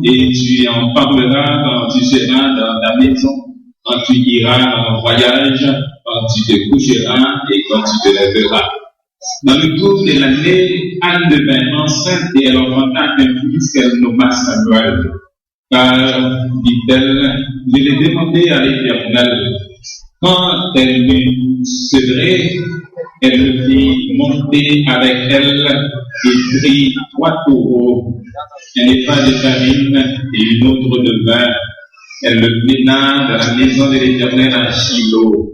et tu en parleras quand tu seras dans ta maison, quand tu iras en voyage, quand tu te coucheras et quand tu te lèveras. Dans le cours de l'année, Anne devint enceinte et elle enfanta un fils qu'elle nomma Samuel. Car, dit-elle, je l'ai demandé à l'Éternel. Quand elle m'eut sevré, elle le fit monter avec elle et prit 3 taureaux, un épha de farine et une autre de vin. Elle le mena dans la maison de l'Éternel à Shiloh.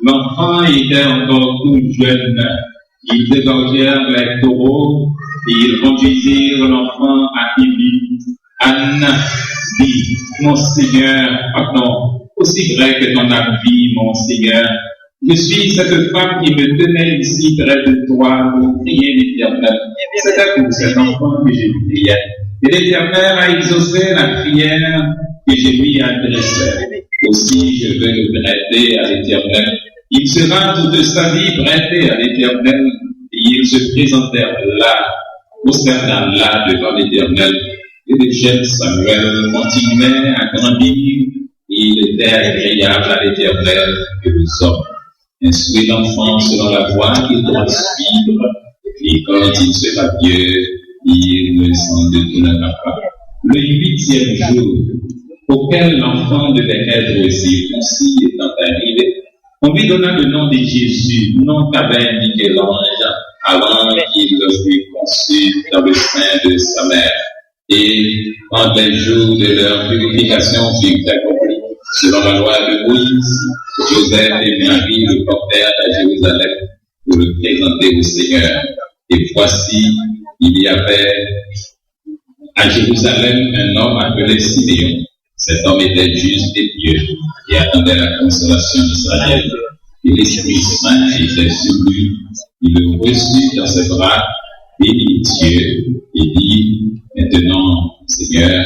L'enfant était encore tout jeune. Ils dégorgèrent les taureaux et ils conduisirent l'enfant à Élie. Anne dit, mon Seigneur, pardon, aussi vrai que ton as dit, mon Seigneur, je suis cette femme qui me tenait ici près de toi pour prier l'Éternel. C'est pour cet enfant que j'ai prié. Et l'Éternel a exaucé la prière que je lui adressais. Aussi, je veux le prêter à l'Éternel. Il sera toute sa vie prêté à l'Éternel. Et il se présentèrent là, prosternant là devant l'Éternel. Et le jeune Samuel continuait à grandir. Il était agréable à l'Éternel que aux hommes. Instruit l'enfant selon la voie qu'il doit suivre. Et quand il sera vieux, il ne s'en détournera pas. Le 8e jour, auquel l'enfant devait être circoncis étant arrivé, on lui donna le nom de Jésus, nom qu'avait indiqué l'ange avant qu'il fût conçu dans le sein de sa mère. Et quand les jours de leur purification furent accomplis, selon la loi de Moïse, Joseph et Marie le portèrent à Jérusalem pour le présenter au Seigneur. Et voici, il y avait à Jérusalem un homme appelé Siméon. Cet homme était juste et pieux et attendait la consolation d'Israël. Et l'Esprit Saint était sur lui. Il le reçut dans ses bras, bénit Dieu et dit, maintenant, Seigneur,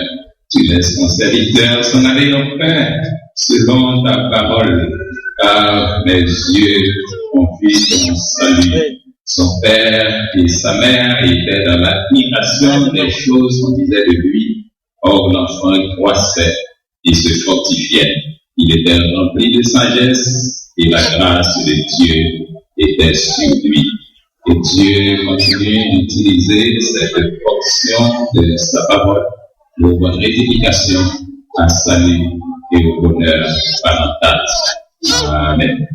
tu laisses ton serviteur s'en aller en paix, selon ta parole, car mes yeux ont vu ton salut. Son père et sa mère étaient dans l'admiration des choses qu'on disait de lui. Or, l'enfant croissait et se fortifiait. Il était rempli de sagesse et la grâce de Dieu était sur lui. Et Dieu continue d'utiliser cette portion de sa parole pour rédification, à salut et au bonheur parental. Amen.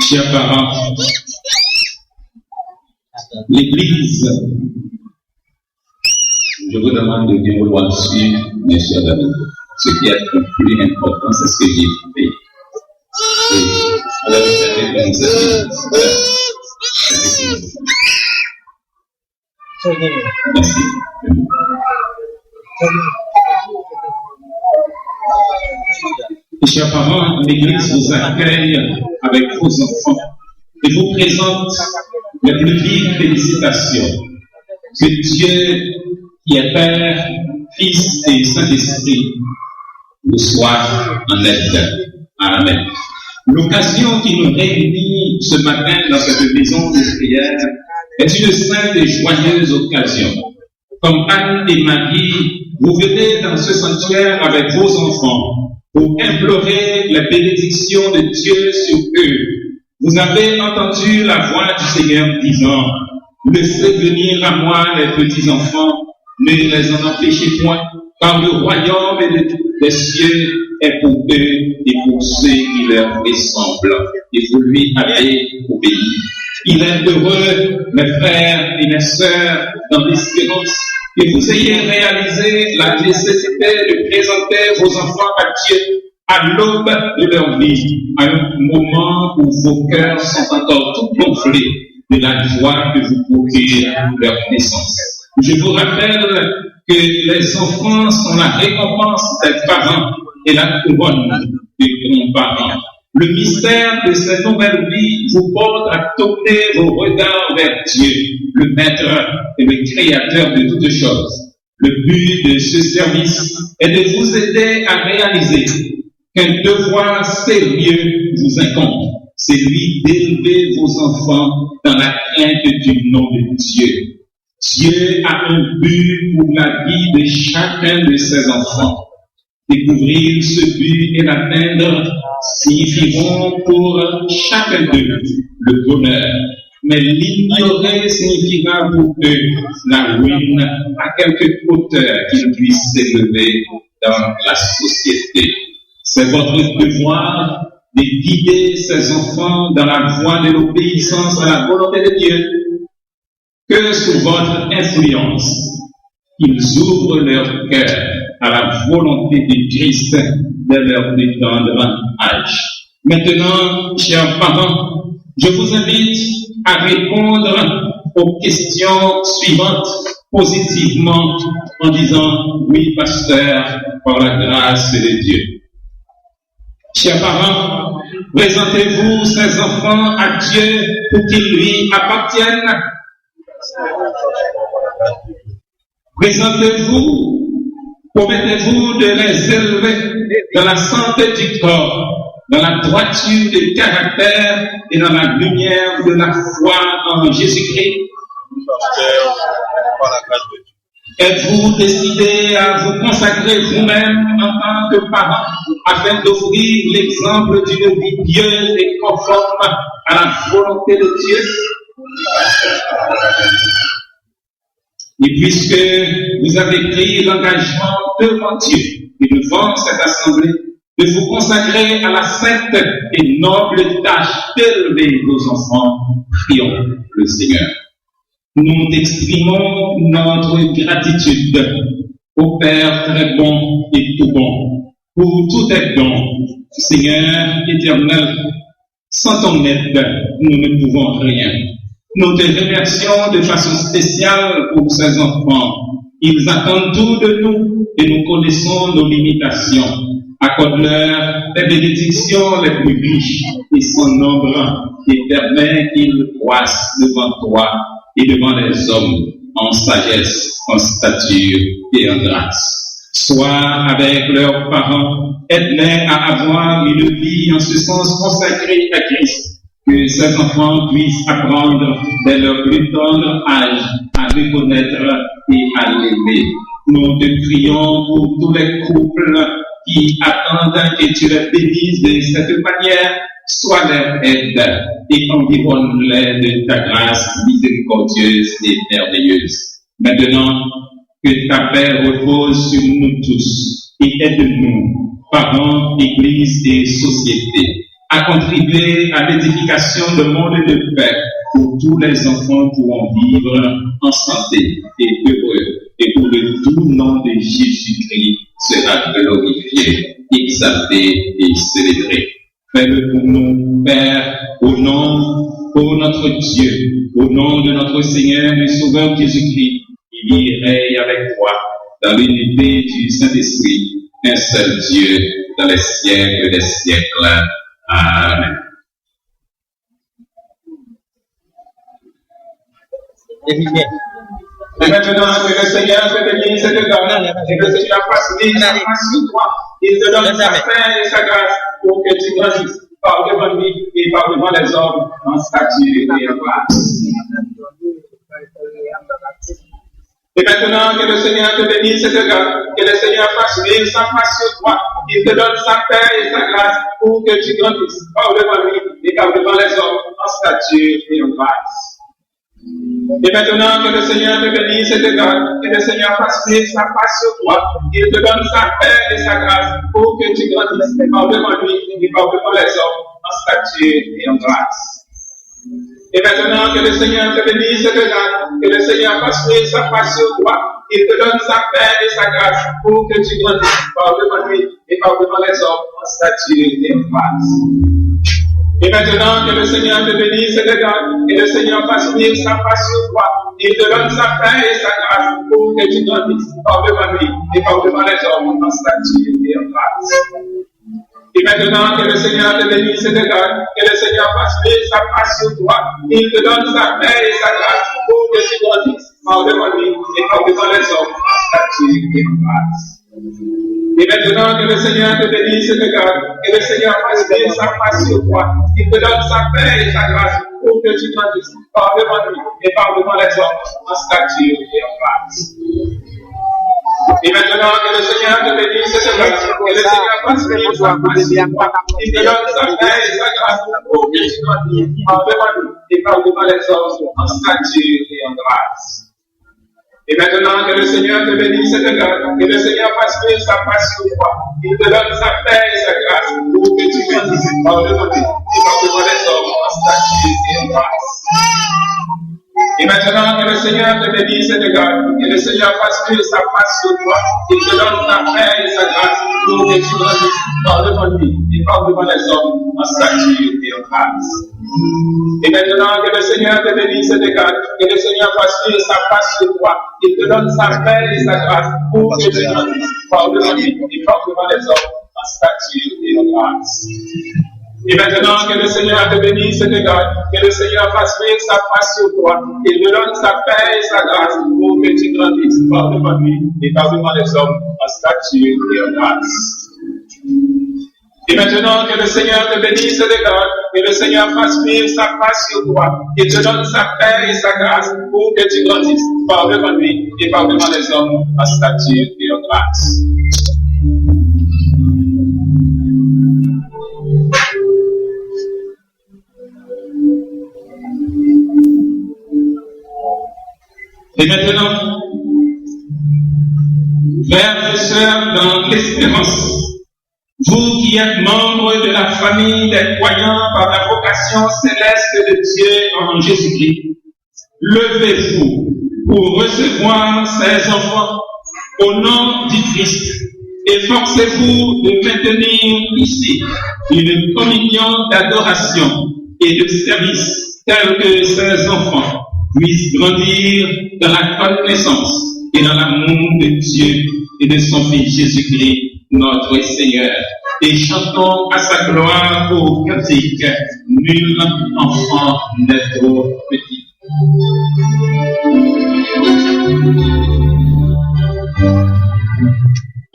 Chers parents, l'Église, je vous demande de bien vouloir suivre, mes chers amis. Ce qui est le plus important, c'est ce que j'ai fait. Alors, vous savez comment merci. Chers parents, l'Église vous accueille avec vos enfants et vous présente les plus vives félicitations. Que Dieu, qui est Père, Fils et Saint-Esprit, vous soit en aide. Amen. L'occasion qui nous réunit ce matin dans cette maison de prière est une sainte et joyeuse occasion. Comme Anne et Marie, vous venez dans ce sanctuaire avec vos enfants pour implorer la bénédiction de Dieu sur eux. Vous avez entendu la voix du Seigneur disant, laissez venir à moi les petits enfants, ne les en empêchez point, car le royaume des cieux est pour eux et pour ceux qui leur ressemblent. Et vous lui avez obéi. Il est heureux, mes frères et mes sœurs, dans l'espérance, que vous ayez réalisé la nécessité de présenter vos enfants à Dieu à l'aube de leur vie, à un moment où vos cœurs sont encore tout gonflés de la joie que vous procurez leur naissance. Je vous rappelle que les enfants sont la récompense des parents et la couronne des grands-parents. Le mystère de cette nouvelle vie vous porte à tourner vos regards vers Dieu, le Maître et le Créateur de toutes choses. Le but de ce service est de vous aider à réaliser qu'un devoir sérieux vous incombe, celui d'élever vos enfants dans la crainte du nom de Dieu. Dieu a un but pour la vie de chacun de ses enfants. Découvrir ce but et l'atteindre signifieront pour chacun d'eux le bonheur. Mais l'ignorer signifiera pour eux la ruine à quelque hauteur qu'ils puissent s'élever dans la société. C'est votre devoir de guider ces enfants dans la voie de l'obéissance à la volonté de Dieu. Que sous votre influence, ils ouvrent leur cœur à la volonté de Christ de leur plus tendre âge. Maintenant, chers parents, je vous invite à répondre aux questions suivantes positivement en disant « Oui, pasteur, par la grâce de Dieu ». Chers parents, présentez-vous ces enfants à Dieu pour qu'ils lui appartiennent. Présentez-vous, promettez-vous de les élever dans la santé du corps, dans la droiture du caractère et dans la lumière de la foi en Jésus-Christ. Êtes-vous décidé à vous consacrer vous-même en tant que parent afin d'offrir l'exemple d'une vie pieuse et conforme à la volonté de Dieu? Et puisque vous avez pris l'engagement devant Dieu et devant cette assemblée de vous consacrer à la sainte et noble tâche d'élever vos enfants, prions le Seigneur. Nous exprimons notre gratitude au Père très bon et tout bon pour tous tes dons, Seigneur éternel. Sans ton aide, nous ne pouvons rien. Nous te remercions de façon spéciale pour ces enfants. Ils attendent tout de nous et nous connaissons nos limitations. Accorde-leur les bénédictions les plus riches et sans nombre et permets qu'ils croissent devant toi et devant les hommes en sagesse, en stature et en grâce. Sois avec leurs parents, aide-les à avoir une vie en ce sens consacrée à Christ. Que ces enfants puissent apprendre dès leur plus tendre âge à le connaître et à l'aimer. Nous te prions pour tous les couples qui attendent que tu les bénisses de cette manière. Sois leur aide et environne-les de ta grâce miséricordieuse et merveilleuse. Maintenant, que ta paix repose sur nous tous et aide-nous, parents, église et société, à contribuer à l'édification de monde de paix où tous les enfants pourront vivre en santé et heureux et où le doux nom de Jésus-Christ sera glorifié, exalté et célébré. Fais-le pour nous, Père, au nom de notre Dieu, au nom de notre Seigneur et Sauveur Jésus-Christ, qui vit et règne avec toi dans l'unité du Saint-Esprit, un seul Dieu, dans les siècles des siècles. Amen. Et maintenant, que le Seigneur te bénisse et te donne, et que le Seigneur fasse sur toi, il te donne sa paix et sa grâce pour que tu grandisses par devant lui et par devant les hommes en stature et en grâce. Et maintenant, que le Seigneur te bénisse et te garde, que le Seigneur fasse vivre sa face sur toi, il te donne sa paix et sa grâce pour que tu grandisses par devant lui et par devant les hommes en stature et en grâce. Et maintenant, que le Seigneur te bénisse et te garde, que le Seigneur fasse vivre sa face sur toi, il te donne sa paix et sa grâce pour que tu grandisses par devant lui et par devant les hommes en stature et en grâce. Et maintenant, que le Seigneur te bénisse et te garde, que le Seigneur fasse vivre sa face sur toi, il te donne sa paix et sa grâce pour que tu grandisses par devant lui et par devant les hommes en stature et en grâce. Et maintenant, que le Seigneur te bénisse et te garde, et le Seigneur fasse vivre sa face sur toi, il te donne sa paix et sa grâce pour que tu grandisses par devant lui et par devant les hommes en stature et en grâce. Et maintenant, que le Seigneur te bénisse et te garde, que le Seigneur fasse vivre sa face sur toi, il te donne sa paix et sa grâce pour que tu grandisses par devant lui et par devant les hommes en stature et en grâce. Et maintenant, que le Seigneur te bénisse et te garde, que le Seigneur fasse vivre sa face sur toi, il te donne sa paix et sa grâce pour que tu grandisses par devant lui et par devant les hommes en stature et en grâce. Et maintenant que le Seigneur te bénisse et te grâce, que le Seigneur fasse vivre sa grâce, il te donne sa paix et sa grâce pour que tu grandisses par devant lui et par devant les hommes en stature et en grâce. Et maintenant que le Seigneur te bénisse et te garde, que le Seigneur fasse vivre sa paix sur toi, il te donne sa paix et sa grâce pour que tu grandisses par devant lui et par devant les hommes en stature et en grâce. Et maintenant que le Seigneur te bénisse et te garde, que le Seigneur fasse vivre sa paix sur toi, il te donne sa paix et sa grâce pour que tu grandisses par devant lui et par devant les hommes en stature et en grâce. Et maintenant que le Seigneur te bénisse et te garde, que le Seigneur fasse vivre sa paix sur toi, il te donne sa paix et sa grâce pour que tu grandisses par devant lui et par devant les hommes en stature et en grâce. Et maintenant que le Seigneur te bénisse et te garde, que le Seigneur fasse vivre sa paix sur toi, il te donne sa paix et sa grâce pour que tu grandisses par devant lui et par devant les hommes en stature et en grâce. Et maintenant que le Seigneur te bénisse et te garde, que le Seigneur fasse vivre sa paix sur toi, et te donne sa paix et sa grâce pour que tu grandisses par devant lui et par devant les hommes en stature et en grâce. Et maintenant, frères et sœurs dans l'espérance, vous qui êtes membres de la famille des croyants par la vocation céleste de Dieu en Jésus-Christ, levez-vous pour recevoir ces enfants au nom du Christ. Efforcez-vous de maintenir ici une communion d'adoration et de service telle que ces enfants puissent grandir dans la connaissance et dans l'amour de Dieu et de son Fils Jésus-Christ, notre Seigneur. Et chantons à sa gloire au cantique, nul enfant n'est trop petit.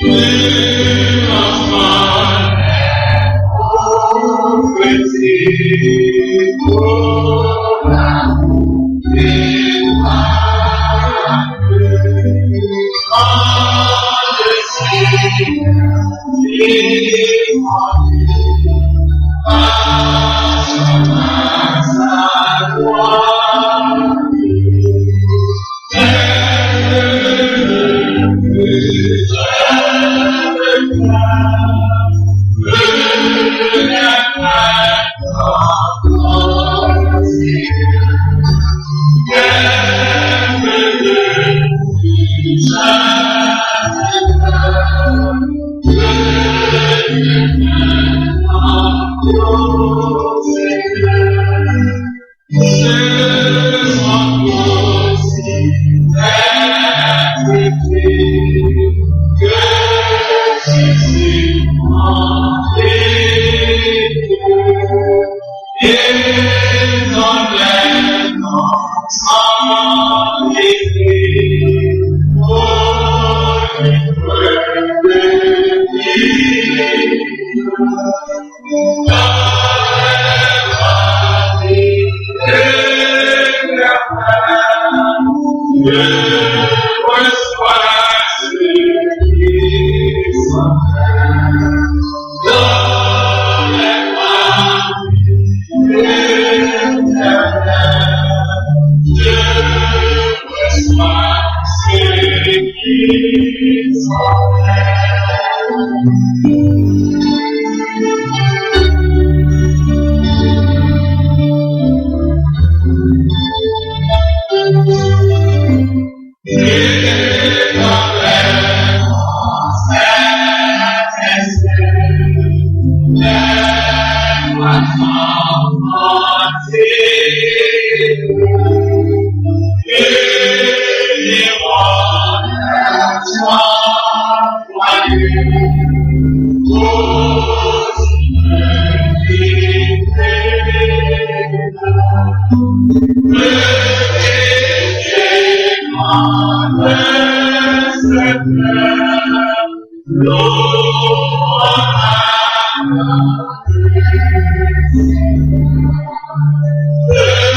Nul enfant n'est trop petit pour l'amour de toi. Yeah.